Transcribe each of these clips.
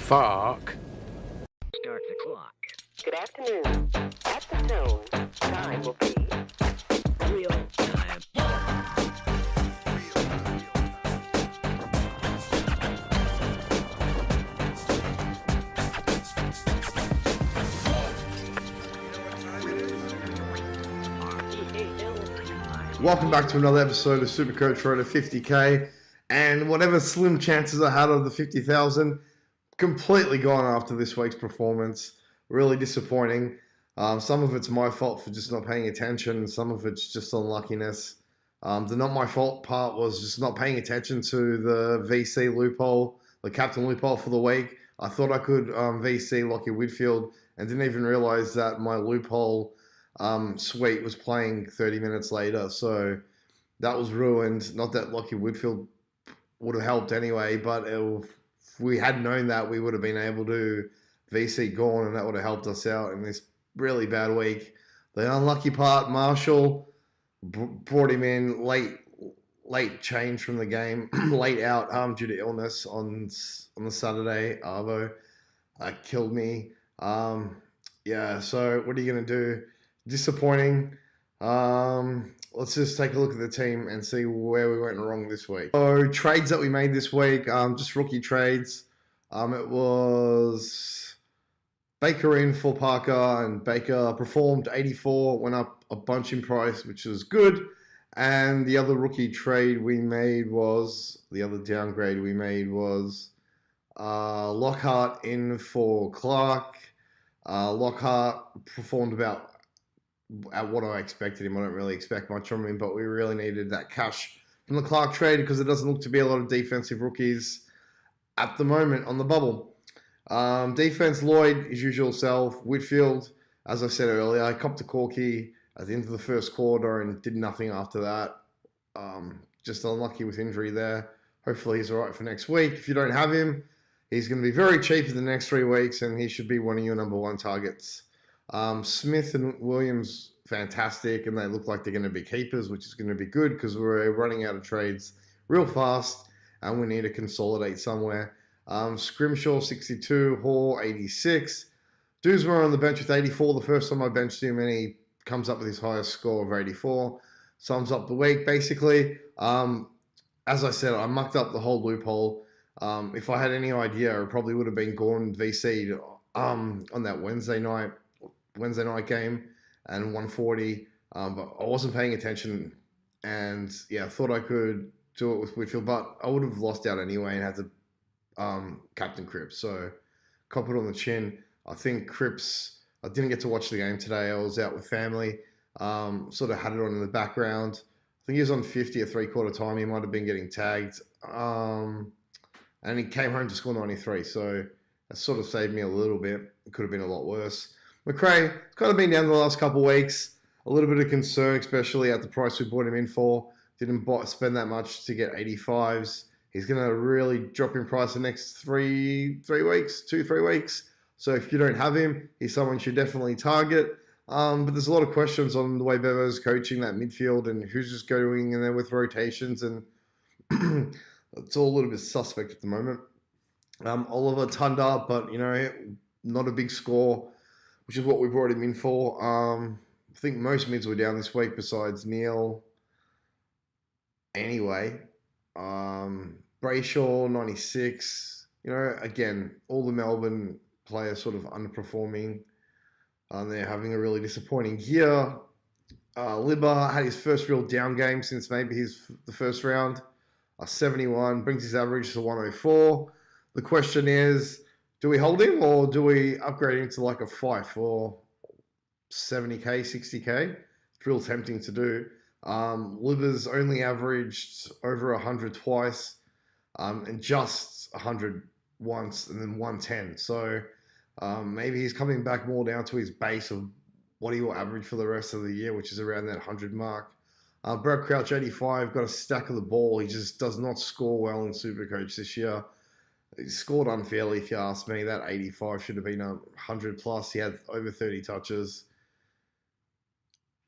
Fuck. Start the clock. Good afternoon. At the tone, time will be Real time. Welcome back to another episode of Supercoach Road to 50k, and whatever slim chances I had of the 50,000, completely gone after this week's performance. Really disappointing. Some of it's my fault for just not paying attention. Some of it's just unluckiness. The not my fault part was just not paying attention to the VC loophole, the captain loophole for the week. I thought I could VC Lockie Whitfield and didn't even realize that my loophole suite was playing 30 minutes later. So that was ruined. Not that Lockie Whitfield would have helped anyway, but if we had known that, we would have been able to VC Gorn, and that would have helped us out in this really bad week. The unlucky part, Marshall brought him in late change from the game, late out due to illness on the Saturday. Arvo killed me. Yeah, so what are you going to do? Disappointing. Let's just take a look at the team and see where we went wrong this week. So trades that we made this week, just rookie trades. It was Baker in for Parker, and Baker performed 84, went up a bunch in price, which was good. And the other rookie trade we made was, the other downgrade we made was Lockhart in for Clark. Lockhart performed about at what I expected him. I don't really expect much from him, but we really needed that cash from the Clark trade because there doesn't look to be a lot of defensive rookies at the moment on the bubble. Defense, Lloyd, his usual self. Whitfield, as I said earlier, I copped a corky at the end of the first quarter and did nothing after that. Just unlucky with injury there. Hopefully he's all right for next week. If you don't have him, he's going to be very cheap in the next 3 weeks, and he should be one of your number one targets. Smith and Williams, fantastic, and they look like they're going to be keepers, which is going to be good because we're running out of trades real fast, and we need to consolidate somewhere. Scrimshaw, 62, Hall, 86. Dewsmer on the bench with 84. The first time I benched him, and he comes up with his highest score of 84. Sums up the week, basically. As I said, I mucked up the whole loophole. If I had any idea, it probably would have been Gorn VC'd on that Wednesday night game and 140. But I wasn't paying attention, and yeah, I thought I could do it with Whitfield, but I would have lost out anyway and had to captain Cripps. So cop it on the chin. I think Cripps, I didn't get to watch the game today. I was out with family. Sort of had it on in the background. I think he was on 50 at 3/4 time. He might have been getting tagged. And he came home to score 93. So that sort of saved me a little bit. It could have been a lot worse. McRae, kind of been down the last couple of weeks. A little bit of concern, especially at the price we bought him in for. Didn't spend that much to get 85s. He's going to really drop in price the next 3 weeks, 2-3 weeks. So if you don't have him, he's someone you should definitely target. But there's a lot of questions on the way Bevo's coaching that midfield and who's just going in there with rotations, and it's all a little bit suspect at the moment. Oliver turned up, but not a big score, which is what we brought him in for. I think most mids were down this week besides Neil. Anyway, Brayshaw, 96. Again, all the Melbourne players sort of underperforming. They're having a really disappointing year. Libba had his first real down game since maybe the first round. 71, brings his average to 104. The question is, do we hold him or do we upgrade him to like a Fife for 70k, 60k? It's real tempting to do. Libba's only averaged over 100 twice, and just 100 once, and then 110. So maybe he's coming back more down to his base of what he will average for the rest of the year, which is around that 100 mark. Brad Crouch, 85, got a stack of the ball. He just does not score well in Supercoach this year. He scored unfairly, if you ask me. That 85 should have been 100 plus. He had over 30 touches.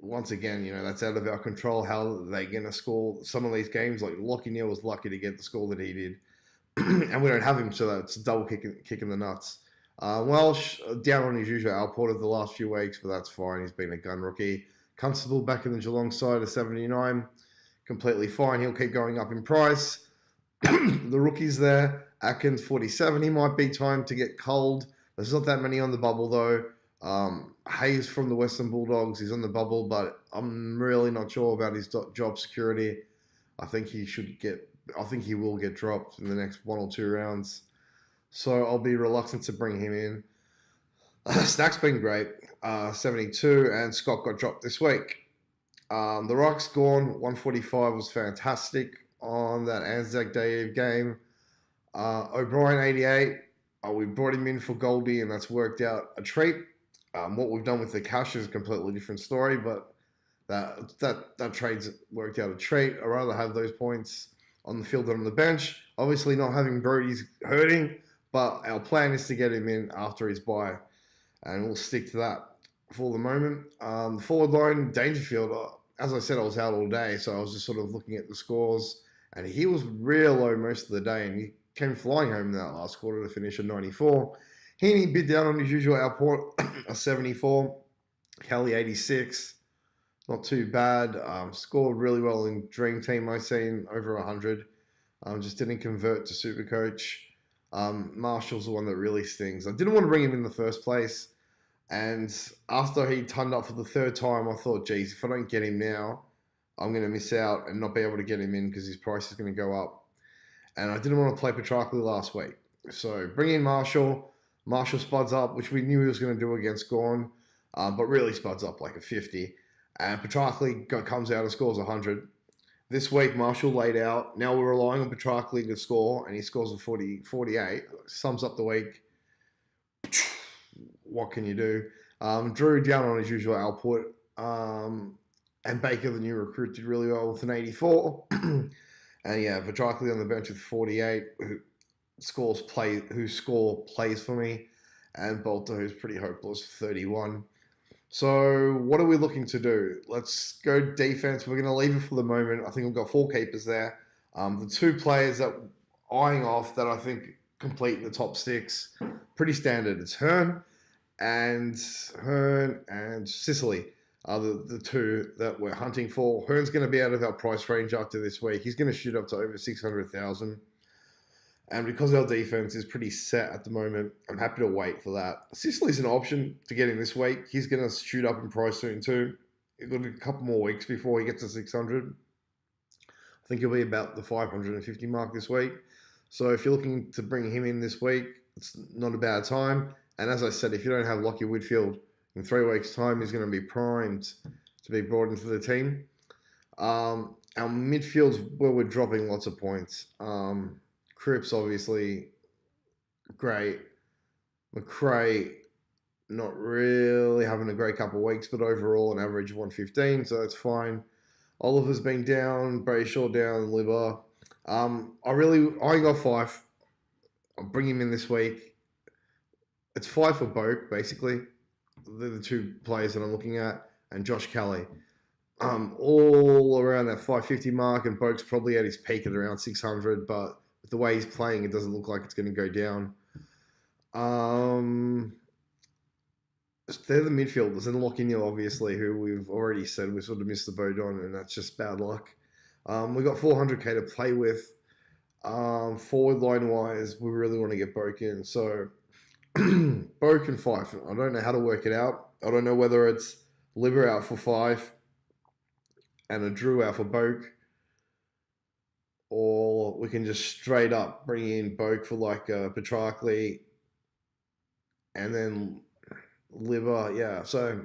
Once again, that's out of our control how they're going to score some of these games. Like Lockie Neal was lucky to get the score that he did. and we don't have him, so that's a double kick in the nuts. Welsh down on his usual output of the last few weeks, but that's fine. He's been a gun rookie. Constable back in the Geelong side of 79, completely fine. He'll keep going up in price. The rookies there, Atkins 47. He might be time to get cold. There's not that many on the bubble though. Hayes from the Western Bulldogs is on the bubble, but I'm really not sure about his job security. I think he will get dropped in the next 1 or 2 rounds. So I'll be reluctant to bring him in. Stack's been great, 72, and Scott got dropped this week. The Rock's gone, 145 was fantastic on that Anzac Day game. O'Brien, 88. We brought him in for Goldie, and that's worked out a treat. What we've done with the cash is a completely different story, but that trade's worked out a treat. I'd rather have those points on the field than on the bench. Obviously, not having Brody's hurting, but our plan is to get him in after his bye, and we'll stick to that for the moment. The forward line, Dangerfield, as I said, I was out all day, so I was just sort of looking at the scores, and he was real low most of the day, and he came flying home in that last quarter to finish at 94. Heaney bid down on his usual output, a 74. Kelly, 86. Not too bad. Scored really well in Dream Team, I seen, over 100. Just didn't convert to Supercoach. Marshall's the one that really stings. I didn't want to bring him in the first place. And after he turned up for the 3rd time, I thought, geez, if I don't get him now, I'm going to miss out and not be able to get him in because his price is going to go up. And I didn't want to play Petrarca last week. So bring in Marshall. Marshall spuds up, which we knew he was going to do against Gorn, but really spuds up like a 50. And Petrarca comes out and scores 100. This week, Marshall laid out. Now we're relying on Petrarca to score, and he scores a 48. Sums up the week. What can you do? Drew down on his usual output. And Baker, the new recruit, did really well with an 84. And yeah, Petrarca on the bench with 48, whose score plays for me. And Bolter, who's pretty hopeless, 31. So what are we looking to do? Let's go defense. We're going to leave it for the moment. I think we've got 4 keepers there. The 2 players that eyeing off that I think complete the top 6, pretty standard. It's Hearn and Sicily are the 2 that we're hunting for. Hearn's going to be out of our price range after this week. He's going to shoot up to over 600,000. And because our defense is pretty set at the moment, I'm happy to wait for that. Sicily's an option to get in this week. He's going to shoot up in price soon too. He's got a couple more weeks before he gets to 600. I think he'll be about the 550 mark this week. So if you're looking to bring him in this week, it's not a bad time. And as I said, if you don't have Lockie Whitfield in 3 weeks' time, he's going to be primed to be brought into the team. Our midfield's where we're dropping lots of points. Cripps, obviously, great. McRae, not really having a great couple of weeks, but overall an average of 115, so that's fine. Oliver's been down, Brayshaw down, Libber. I got 5. I'll bring him in this week. It's 5 for Boak, basically. They're the 2 players that I'm looking at, and Josh Kelly. All around that 550 mark, and Boak's probably at his peak at around 600, but with the way he's playing, it doesn't look like it's going to go down. They're the midfielders, and Lockinil, obviously, who we've already said we sort of missed the boat on, and that's just bad luck. We've got 400k to play with. Forward line wise, we really want to get Boak in. So Boak and 5. I don't know how to work it out. I don't know whether it's Liver out for 5 and a Drew out for Boak, or we can just straight up bring in Boak for like Petrarca and then Liver. Yeah, so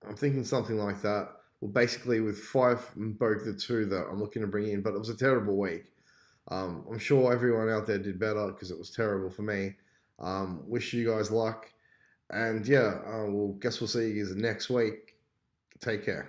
I'm thinking something like that. Well, basically with 5 and Boak, the 2 that I'm looking to bring in, but it was a terrible week. I'm sure everyone out there did better because it was terrible for me. Wish you guys luck. And yeah, guess we'll see you guys next week. Take care.